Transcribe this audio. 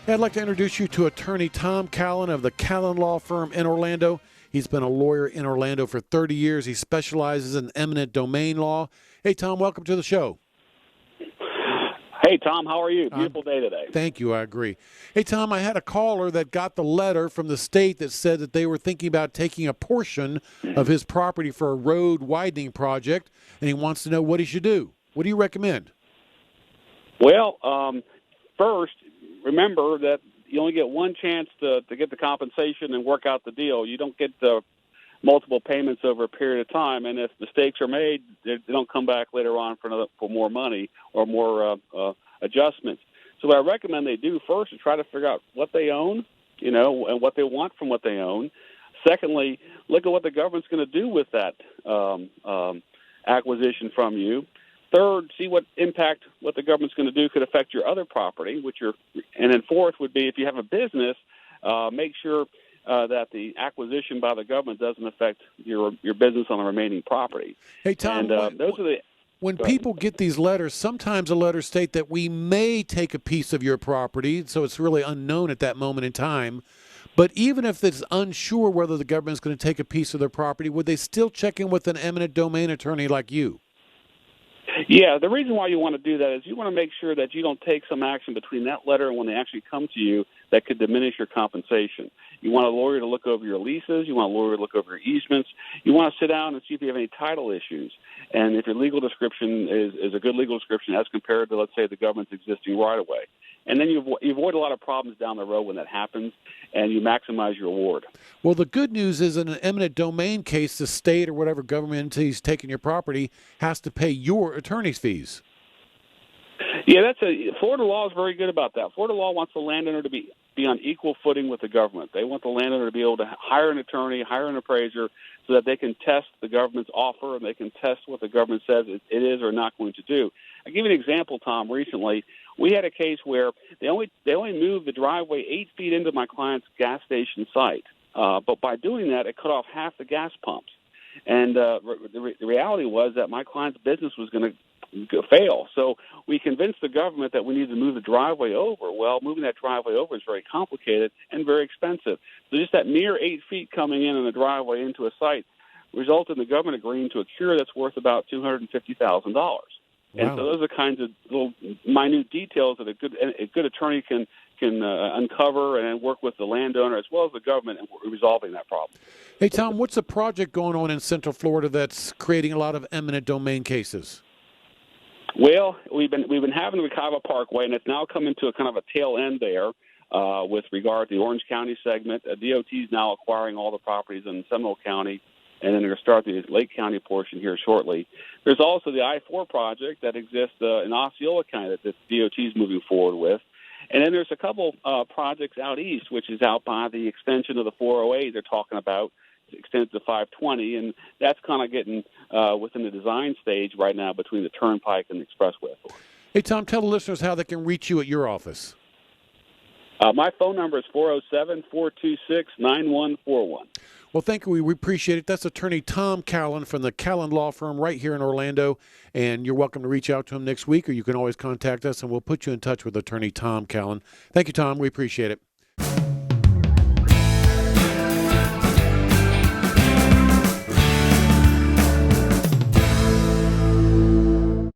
I'd like to introduce you to Attorney Tom Callan of the Callan Law Firm in Orlando. He's been a lawyer in Orlando for 30 years. He specializes in eminent domain law. Hey, Tom, welcome to the show. Hey, Tom, how are you? Beautiful day today. Thank you. I agree. Hey, Tom, I had a caller that got the letter from the state that said that they were thinking about taking a portion of his property for a road widening project, and he wants to know what he should do. What do you recommend? Well, first, remember that you only get one chance to get the compensation and work out the deal. You don't get multiple payments over a period of time, and if mistakes are made, they don't come back later on for more money or more adjustments. So what I recommend they do first is try to figure out what they own, and what they want from what they own. Secondly, look at what the government's going to do with that acquisition from you. Third, see what impact what the government's going to do could affect your other property, and then fourth would be if you have a business, make sure that the acquisition by the government doesn't affect your business on the remaining property. Hey, Tom, when people get these letters, sometimes the letters state that we may take a piece of your property, so it's really unknown at that moment in time. But even if it's unsure whether the government's going to take a piece of their property, would they still check in with an eminent domain attorney like you? Yeah, the reason why you want to do that is you want to make sure that you don't take some action between that letter and when they actually come to you that could diminish your compensation. You want a lawyer to look over your leases. You want a lawyer to look over your easements. You want to sit down and see if you have any title issues. And if your legal description is a good legal description as compared to, let's say, the government's existing right-of-way. And then you avoid a lot of problems down the road when that happens, and you maximize your award. Well, the good news is in an eminent domain case, the state or whatever government entity is taking your property has to pay your attorney's fees. Yeah, Florida law is very good about that. Florida law wants the landowner to be on equal footing with the government. They want the landowner to be able to hire an attorney, hire an appraiser, so that they can test the government's offer and they can test what the government says it is or not going to do. I'll give you an example, Tom. Recently, we had a case where they only moved the driveway 8 feet into my client's gas station site, but by doing that, it cut off half the gas pumps. And the reality was that my client's business was going to fail. So we convinced the government that we needed to move the driveway over. Well, moving that driveway over is very complicated and very expensive. So just that mere 8 feet coming in the driveway into a site resulted in the government agreeing to a cure that's worth about $250,000. Wow. And so those are the kinds of little minute details that a good attorney can uncover and work with the landowner as well as the government in resolving that problem. Hey, Tom, what's a project going on in Central Florida that's creating a lot of eminent domain cases? Well, we've been having the Wekiva Parkway, and it's now coming to a kind of a tail end there with regard to the Orange County segment. DOT is now acquiring all the properties in Seminole County, and then they're going to start the Lake County portion here shortly. There's also the I-4 project that exists in Osceola County that the DOT is moving forward with. And then there's a couple projects out east, which is out by the extension of the 408 they're talking about, extended to 520, and that's kind of getting within the design stage right now between the Turnpike and the Expressway. Hey, Tom, tell the listeners how they can reach you at your office. My phone number is 407-426-9141. Well, thank you. We appreciate it. That's Attorney Tom Callan from the Callan Law Firm right here in Orlando, and you're welcome to reach out to him next week, or you can always contact us, and we'll put you in touch with Attorney Tom Callan. Thank you, Tom. We appreciate it.